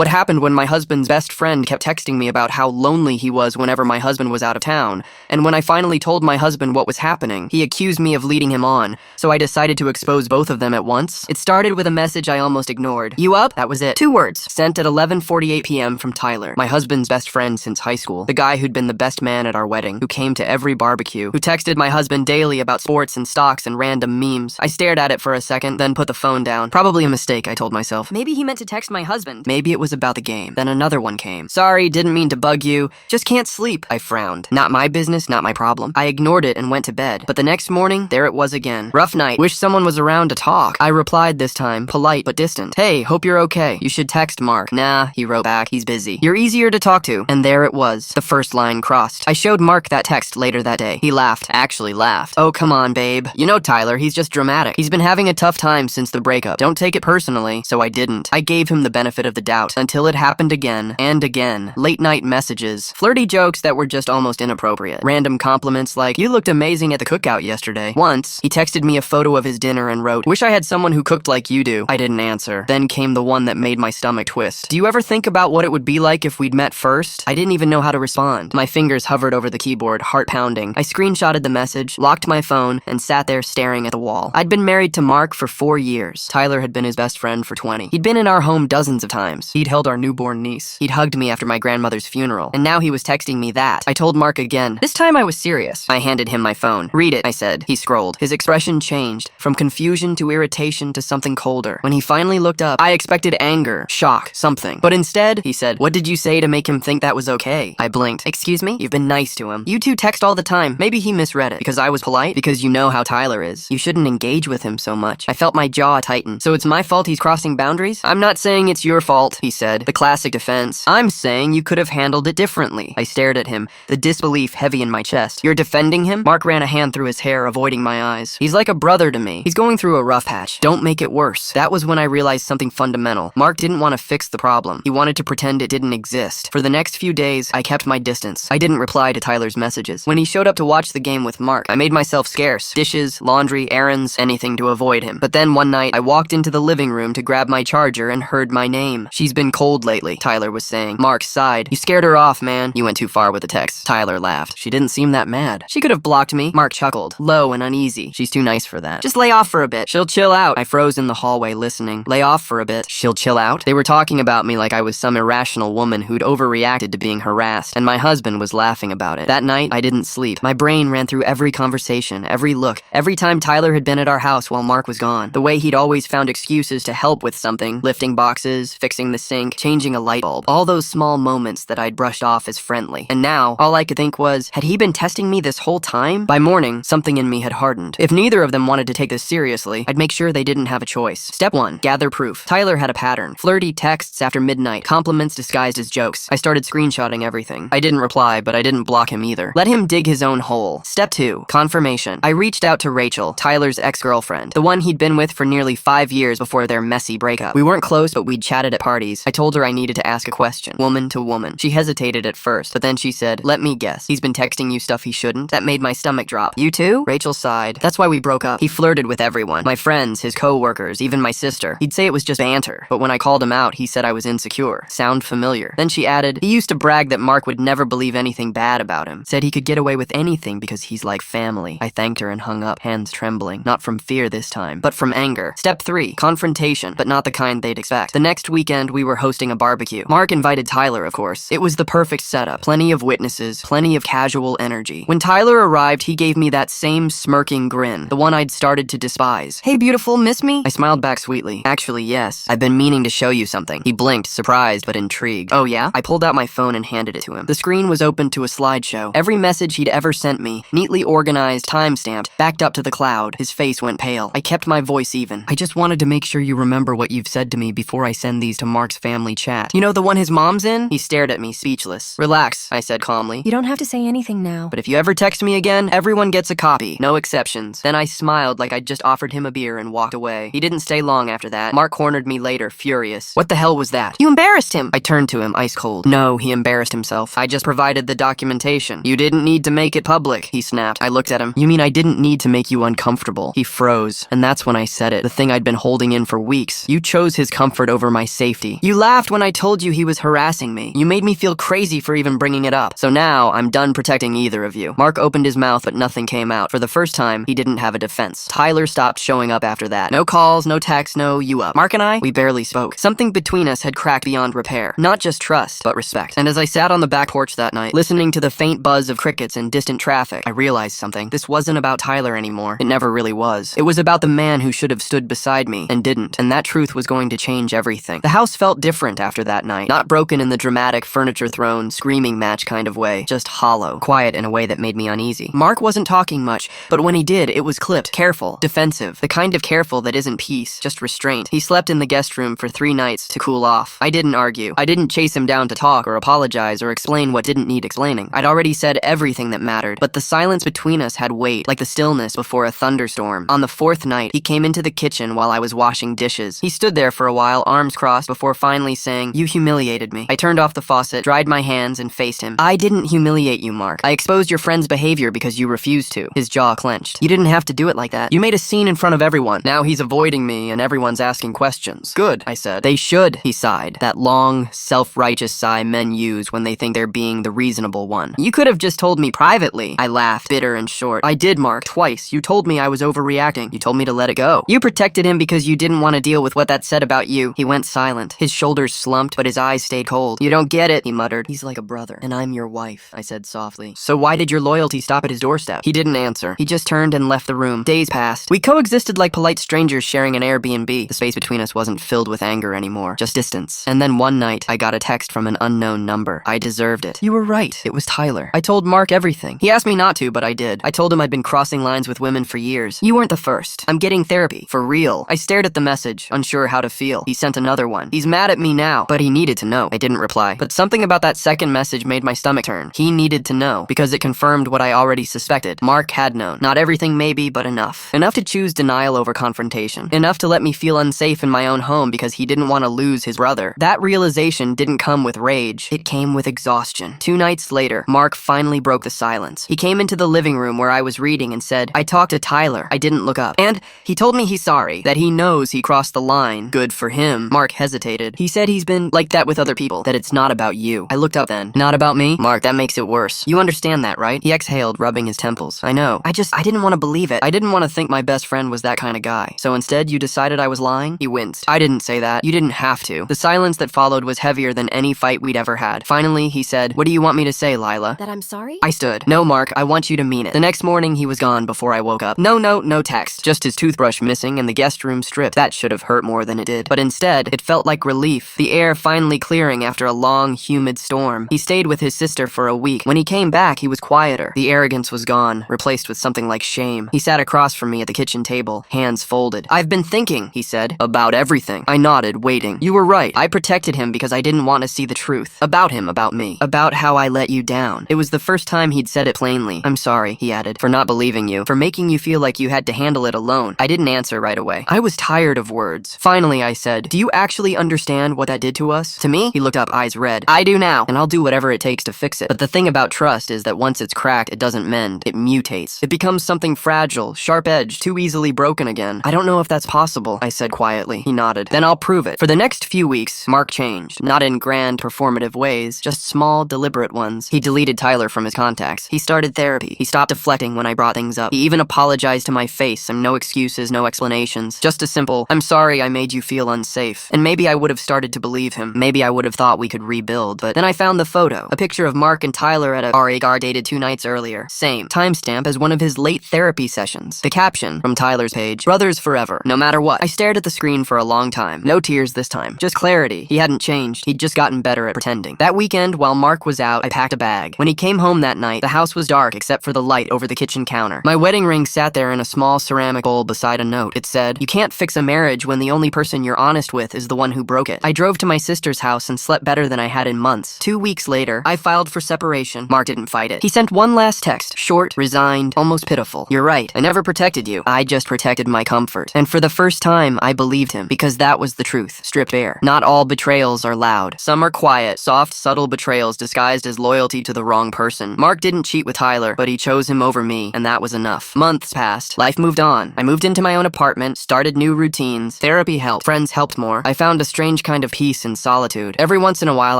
What happened when my husband's best friend kept texting me about how lonely he was whenever my husband was out of town, and when I finally told my husband what was happening, he accused me of leading him on, so I decided to expose both of them at once. It started with a message I almost ignored. "You up?" That was it. 2 words, sent at 11:48 p.m. from Tyler, my husband's best friend since high school, the guy who'd been the best man at our wedding, who came to every barbecue, who texted my husband daily about sports and stocks and random memes. I stared at it for a second, then put the phone down. Probably a mistake, I told myself. Maybe he meant to text my husband. Maybe it was about the game. Then another one came. "Sorry, didn't mean to bug you. Just can't sleep." I frowned. Not my business, not my problem. I ignored it and went to bed. But the next morning, there it was again. "Rough night. Wish someone was around to talk." I replied this time, polite but distant. "Hey, hope you're okay. You should text Mark." "Nah," he wrote back. "He's busy." "You're easier to talk to." And there it was. The first line crossed. I showed Mark that text later that day. He laughed. Actually laughed. "Oh, come on, babe. You know Tyler, he's just dramatic. He's been having a tough time since the breakup. Don't take it personally." So I didn't. I gave him the benefit of the doubt until it happened again and again. Late night messages. Flirty jokes that were just almost inappropriate. Random compliments like, "You looked amazing at the cookout yesterday." Once, he texted me a photo of his dinner and wrote, "Wish I had someone who cooked like you do." I didn't answer. Then came the one that made my stomach twist. "Do you ever think about what it would be like if we'd met first?" I didn't even know how to respond. My fingers hovered over the keyboard, heart pounding. I screenshotted the message, locked my phone, and sat there staring at the wall. I'd been married to Mark for 4 years. Tyler had been his best friend for 20. He'd been in our home dozens of times. He'd held our newborn niece. He'd hugged me after my grandmother's funeral. And now he was texting me that. I told Mark again. This time I was serious. I handed him my phone. "Read it," I said. He scrolled. His expression changed, from confusion to irritation to something colder. When he finally looked up, I expected anger, shock, something. But instead, he said, "What did you say to make him think that was okay?" I blinked. "Excuse me? You've been nice to him. You two text all the time." Maybe he misread it. Because I was polite? Because you know how Tyler is. You shouldn't engage with him so much. I felt my jaw tighten. "So it's my fault he's crossing boundaries?" "I'm not saying it's your fault," he said. The classic defense. "I'm saying you could have handled it differently." I stared at him, the disbelief heavy in my chest. "You're defending him?" Mark ran a hand through his hair, avoiding my eyes. "He's like a brother to me. He's going through a rough patch. Don't make it worse." That was when I realized something fundamental. Mark didn't want to fix the problem. He wanted to pretend it didn't exist. For the next few days, I kept my distance. I didn't reply to Tyler's messages. When he showed up to watch the game with Mark, I made myself scarce. Dishes, laundry, errands, anything to avoid him. But then one night, I walked into the living room to grab my charger and heard my name. "She's been cold lately," Tyler was saying. Mark sighed. "You scared her off, man." "You went too far with the text." Tyler laughed. "She didn't seem that mad." "She could have blocked me." Mark chuckled, low and uneasy. "She's too nice for that. Just lay off for a bit. She'll chill out." I froze in the hallway listening. Lay off for a bit. She'll chill out? They were talking about me like I was some irrational woman who'd overreacted to being harassed, and my husband was laughing about it. That night, I didn't sleep. My brain ran through every conversation, every look, every time Tyler had been at our house while Mark was gone. The way he'd always found excuses to help with something, lifting boxes, fixing the sink, changing a light bulb. All those small moments that I'd brushed off as friendly. And now, all I could think was, had he been testing me this whole time? By morning, something in me had hardened. If neither of them wanted to take this seriously, I'd make sure they didn't have a choice. Step 1. Gather proof. Tyler had a pattern. Flirty texts after midnight, compliments disguised as jokes. I started screenshotting everything. I didn't reply, but I didn't block him either. Let him dig his own hole. Step 2. Confirmation. I reached out to Rachel, Tyler's ex-girlfriend, the one he'd been with for nearly 5 years before their messy breakup. We weren't close, but we'd chatted at parties. I told her I needed to ask a question, woman to woman. She hesitated at first, but then she said, "Let me guess. He's been texting you stuff he shouldn't?" That made my stomach drop. "You too?" Rachel sighed. "That's why we broke up. He flirted with everyone. My friends, his co-workers, even my sister. He'd say it was just banter, but when I called him out, he said I was insecure. Sound familiar?" Then she added, "He used to brag that Mark would never believe anything bad about him. Said he could get away with anything because he's like family." I thanked her and hung up, hands trembling. Not from fear this time, but from anger. Step 3. Confrontation, but not the kind they'd expect. The next weekend, we were hosting a barbecue. Mark invited Tyler, of course. It was the perfect setup. Plenty of witnesses, plenty of casual energy. When Tyler arrived, he gave me that same smirking grin, the one I'd started to despise. "Hey, beautiful, miss me?" I smiled back sweetly. "Actually, yes. I've been meaning to show you something." He blinked, surprised but intrigued. "Oh yeah?" I pulled out my phone and handed it to him. The screen was open to a slideshow. Every message he'd ever sent me, neatly organized, time-stamped, backed up to the cloud. His face went pale. I kept my voice even. "I just wanted to make sure you remember what you've said to me before I send these to Mark's family chat. You know the one his mom's in?" He stared at me, speechless. "Relax," I said calmly. You don't have to say anything now. "But if you ever text me again, everyone gets a copy. No exceptions." Then I smiled like I'd just offered him a beer and walked away. He didn't stay long after that. Mark cornered me later, furious. "What the hell was that?" You embarrassed him. I turned to him, ice cold. "No, he embarrassed himself. I just provided the documentation. You didn't need to make it public," he snapped. I looked at him. "You mean I didn't need to make you uncomfortable?" He froze, and that's when I said it, the thing I'd been holding in for weeks. "You chose his comfort over my safety. You You laughed when I told you he was harassing me. You made me feel crazy for even bringing it up. So now, I'm done protecting either of you. Mark opened his mouth, but nothing came out. For the first time, he didn't have a defense. Tyler stopped showing up after that. No calls, no texts, no you up. Mark and I, we barely spoke. Something between us had cracked beyond repair. Not just trust, but respect. And as I sat on the back porch that night, listening to the faint buzz of crickets and distant traffic, I realized something. This wasn't about Tyler anymore. It never really was. It was about the man who should have stood beside me and didn't. And that truth was going to change everything. The house felt different after that night. Not broken in the dramatic furniture thrown, screaming match kind of way. Just hollow. Quiet in a way that made me uneasy. Mark wasn't talking much, but when he did, it was clipped. Careful. Defensive. The kind of careful that isn't peace, just restraint. He slept in the guest room for 3 nights to cool off. I didn't argue. I didn't chase him down to talk or apologize or explain what didn't need explaining. I'd already said everything that mattered, but the silence between us had weight, like the stillness before a thunderstorm. On the 4th night, he came into the kitchen while I was washing dishes. He stood there for a while, arms crossed, before finally saying, "You humiliated me." I turned off the faucet, dried my hands, and faced him. "I didn't humiliate you, Mark. I exposed your friend's behavior because you refused to." His jaw clenched. "You didn't have to do it like that. You made a scene in front of everyone. Now he's avoiding me and everyone's asking questions." "Good," I said. "They should," he sighed. That long, self-righteous sigh men use when they think they're being the reasonable one. "You could have just told me privately." I laughed, bitter and short. "I did, Mark, twice. You told me I was overreacting. You told me to let it go. You protected him because you didn't want to deal with what that said about you." He went silent. His shoulders slumped, but his eyes stayed cold. "You don't get it," he muttered. "He's like a brother, and I'm your wife," I said softly. "So why did your loyalty stop at his doorstep?" He didn't answer. He just turned and left the room. Days passed. We coexisted like polite strangers sharing an Airbnb. The space between us wasn't filled with anger anymore, just distance. And then one night, I got a text from an unknown number. I deserved it. "You were right. It was Tyler." I told Mark everything. He asked me not to, but I did. I told him I'd been crossing lines with women for years. "You weren't the first. I'm getting therapy. For real." I stared at the message, unsure how to feel. He sent another one. "He's mad at me now, but he needed to know." I didn't reply. But something about that second message made my stomach turn. He needed to know, because it confirmed what I already suspected. Mark had known. Not everything maybe, but enough. Enough to choose denial over confrontation. Enough to let me feel unsafe in my own home because he didn't want to lose his brother. That realization didn't come with rage. It came with exhaustion. 2 nights later, Mark finally broke the silence. He came into the living room where I was reading and said, "I talked to Tyler." I didn't look up. And he told me he's sorry, that he knows he crossed the line. Good for him. Mark hesitated. He said he's been like that with other people, that it's not about you. I looked up then. "Not about me?" "Mark, that makes it worse. You understand that, right?" He exhaled, rubbing his temples. "I know. I didn't want to believe it. I didn't want to think my best friend was that kind of guy. So instead, you decided I was lying?" He winced. "I didn't say that. You didn't have to." The silence that followed was heavier than any fight we'd ever had. Finally, he said, "What do you want me to say, Lila?" That I'm sorry? I stood. "No, Mark, I want you to mean it." The next morning, he was gone before I woke up. No note, no text. Just his toothbrush missing and the guest room stripped. That should have hurt more than it did. But instead, it felt like relief. The air finally clearing after a long, humid storm. He stayed with his sister for a week. When he came back, he was quieter. The arrogance was gone, replaced with something like shame. He sat across from me at the kitchen table, hands folded. "I've been thinking," he said, "about everything." I nodded, waiting. "You were right. I protected him because I didn't want to see the truth. About him, about me. About how I let you down." It was the first time he'd said it plainly. "I'm sorry," he added, "for not believing you, for making you feel like you had to handle it alone." I didn't answer right away. I was tired of words. Finally, I said, "Do you actually understand what that did to us?" "To me?" He looked up, eyes red. "I do now, and I'll do whatever it takes to fix it. But the thing about trust is that once it's cracked, it doesn't mend. It mutates. It becomes something fragile, sharp-edged, too easily broken again." "I don't know if that's possible," I said quietly. He nodded. "Then I'll prove it." For the next few weeks, Mark changed. Not in grand, performative ways, just small, deliberate ones. He deleted Tyler from his contacts. He started therapy. He stopped deflecting when I brought things up. He even apologized to my face, and no excuses, no explanations. Just a simple, "I'm sorry I made you feel unsafe." And maybe I would have started to believe him. Maybe I would have thought we could rebuild. But then I found the photo. A picture of Mark and Tyler at a RAGAR dated 2 nights earlier. Same. Timestamp as one of his late therapy sessions. The caption, from Tyler's page, "Brothers forever, no matter what." I stared at the screen for a long time. No tears this time. Just clarity. He hadn't changed. He'd just gotten better at pretending. That weekend, while Mark was out, I packed a bag. When he came home that night, the house was dark except for the light over the kitchen counter. My wedding ring sat there in a small ceramic bowl beside a note. It said, "You can't fix a marriage when the only person you're honest with is the one who broke it." I drove to my sister's house and slept better than I had in months. 2 weeks later, I filed for separation. Mark didn't fight it. He sent one last text, short, resigned, almost pitiful. "You're right. I never protected you. I just protected my comfort." And for the first time, I believed him, because that was the truth, stripped bare. Not all betrayals are loud. Some are quiet, soft, subtle betrayals disguised as loyalty to the wrong person. Mark didn't cheat with Tyler, but he chose him over me, and that was enough. Months passed. Life moved on. I moved into my own apartment, started new routines. Therapy helped. Friends helped more. I found a strange strange kind of peace in solitude. Every once in a while,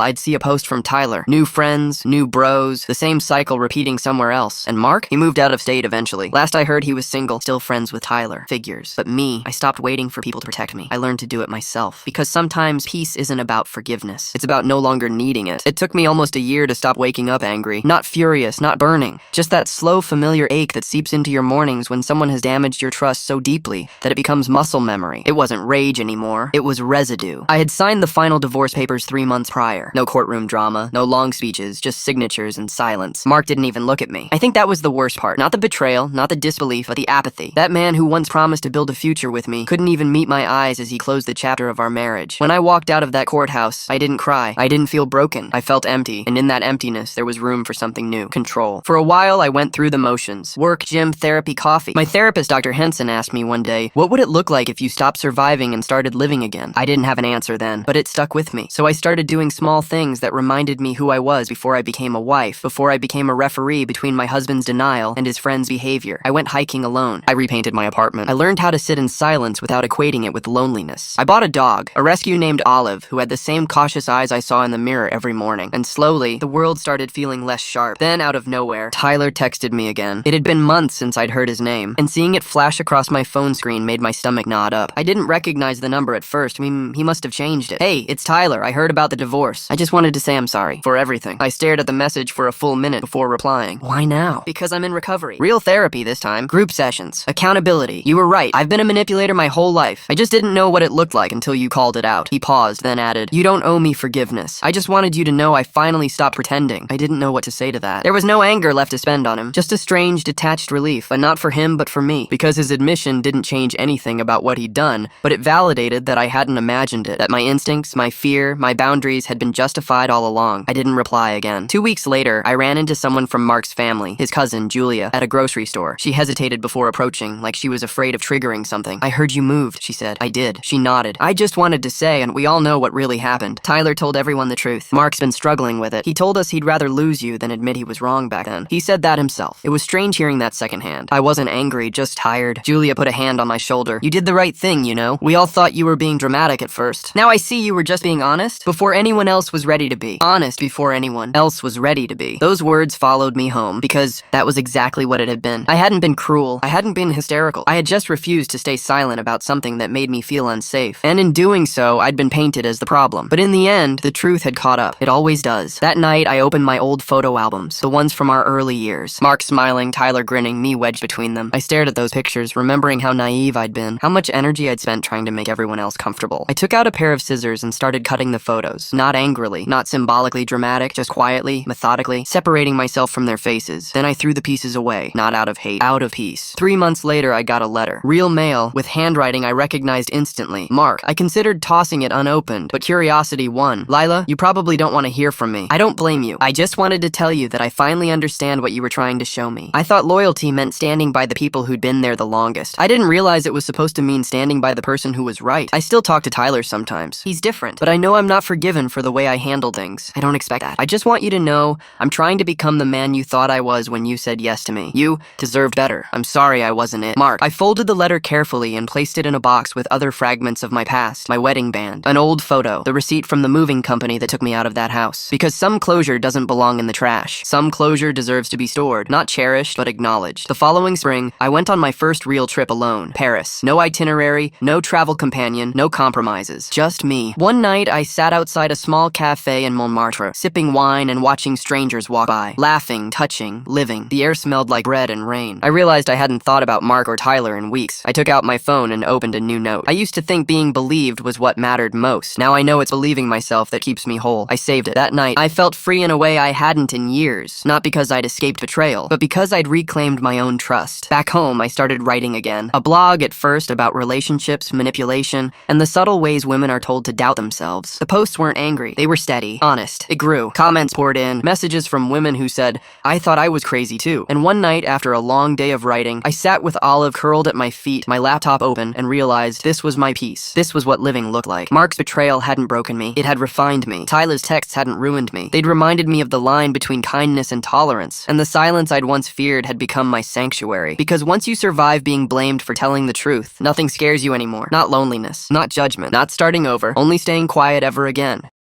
I'd see a post from Tyler. New friends, new bros, the same cycle repeating somewhere else. And Mark? He moved out of state eventually. Last I heard, he was single, still friends with Tyler. Figures. But me, I stopped waiting for people to protect me. I learned to do it myself. Because sometimes peace isn't about forgiveness. It's about no longer needing it. It took me almost a year to stop waking up angry. Not furious, not burning. Just that slow, familiar ache that seeps into your mornings when someone has damaged your trust so deeply that it becomes muscle memory. It wasn't rage anymore. It was residue. I had signed the final divorce papers 3 months prior. No courtroom drama, no long speeches, just signatures and silence. Mark didn't even look at me. I think that was the worst part. Not the betrayal, not the disbelief, but the apathy. That man who once promised to build a future with me couldn't even meet my eyes as he closed the chapter of our marriage. When I walked out of that courthouse, I didn't cry. I didn't feel broken. I felt empty, and in that emptiness, there was room for something new. Control. For a while, I went through the motions. Work, gym, therapy, coffee. My therapist, Dr. Henson, asked me one day, what would it look like if you stopped surviving and started living again? I didn't have an answer then, but it stuck with me. So I started doing small things that reminded me who I was before I became a wife, before I became a referee between my husband's denial and his friend's behavior. I went hiking alone. I repainted my apartment. I learned how to sit in silence without equating it with loneliness. I bought a dog, a rescue named Olive, who had the same cautious eyes I saw in the mirror every morning. And slowly, the world started feeling less sharp. Then, out of nowhere, Tyler texted me again. It had been months since I'd heard his name, and seeing it flash across my phone screen made my stomach knot up. I didn't recognize the number at first. I mean, he must have changed it. Hey, it's Tyler. I heard about the divorce. I just wanted to say I'm sorry for everything. I stared at the message for a full minute before replying. Why now? Because I'm in recovery. Real therapy this time. Group sessions. Accountability. You were right. I've been a manipulator my whole life. I just didn't know what it looked like until you called it out. He paused, then added, you don't owe me forgiveness. I just wanted you to know I finally stopped pretending. I didn't know what to say to that. There was no anger left to spend on him. Just a strange, detached relief. But not for him, but for me. Because his admission didn't change anything about what he'd done, but it validated that I hadn't imagined it. That my instincts, my fear, my boundaries had been justified all along. I didn't reply again. 2 weeks later, I ran into someone from Mark's family, his cousin, Julia, at a grocery store. She hesitated before approaching, like she was afraid of triggering something. I heard you moved, she said. I did. She nodded. I just wanted to say, and we all know what really happened. Tyler told everyone the truth. Mark's been struggling with it. He told us he'd rather lose you than admit he was wrong back then. He said that himself. It was strange hearing that secondhand. I wasn't angry, just tired. Julia put a hand on my shoulder. You did the right thing, you know? We all thought you were being dramatic at first. Now I see you were just being honest before anyone else was ready to be. Honest before anyone else was ready to be. Those words followed me home because that was exactly what it had been. I hadn't been cruel. I hadn't been hysterical. I had just refused to stay silent about something that made me feel unsafe. And in doing so, I'd been painted as the problem. But in the end, the truth had caught up. It always does. That night, I opened my old photo albums, the ones from our early years. Mark smiling, Tyler grinning, me wedged between them. I stared at those pictures, remembering how naive I'd been, how much energy I'd spent trying to make everyone else comfortable. I took out a pair of scissors and started cutting the photos. Not angrily, not symbolically dramatic, just quietly, methodically, separating myself from their faces. Then I threw the pieces away, not out of hate, out of peace. 3 months later, I got a letter. Real mail, with handwriting I recognized instantly. Mark. I considered tossing it unopened, but curiosity won. Lila, you probably don't want to hear from me. I don't blame you. I just wanted to tell you that I finally understand what you were trying to show me. I thought loyalty meant standing by the people who'd been there the longest. I didn't realize it was supposed to mean standing by the person who was right. I still talk to Tyler sometimes. He's different, but I know I'm not forgiven for the way I handle things. I don't expect that. I just want you to know I'm trying to become the man you thought I was when you said yes to me. You deserved better. I'm sorry I wasn't it. Mark. I folded the letter carefully and placed it in a box with other fragments of my past, my wedding band, an old photo, the receipt from the moving company that took me out of that house. Because some closure doesn't belong in the trash. Some closure deserves to be stored, not cherished, but acknowledged. The following spring, I went on my first real trip alone. Paris. No itinerary, no travel companion, no compromises. Just me. One night, I sat outside a small cafe in Montmartre, sipping wine and watching strangers walk by. Laughing, touching, living. The air smelled like bread and rain. I realized I hadn't thought about Mark or Tyler in weeks. I took out my phone and opened a new note. I used to think being believed was what mattered most. Now I know it's believing myself that keeps me whole. I saved it. That night, I felt free in a way I hadn't in years. Not because I'd escaped betrayal, but because I'd reclaimed my own trust. Back home, I started writing again. A blog at first about relationships, manipulation, and the subtle ways women are told to doubt themselves. The posts weren't angry. They were steady, honest. It grew. Comments poured in, messages from women who said, I thought I was crazy too. And one night, after a long day of writing, I sat with Olive curled at my feet, my laptop open, and realized this was my peace. This was what living looked like. Mark's betrayal hadn't broken me. It had refined me. Tyler's texts hadn't ruined me. They'd reminded me of the line between kindness and tolerance, and the silence I'd once feared had become my sanctuary. Because once you survive being blamed for telling the truth, nothing scares you anymore. Not loneliness, not judgment, not starting over, only staying quiet ever again.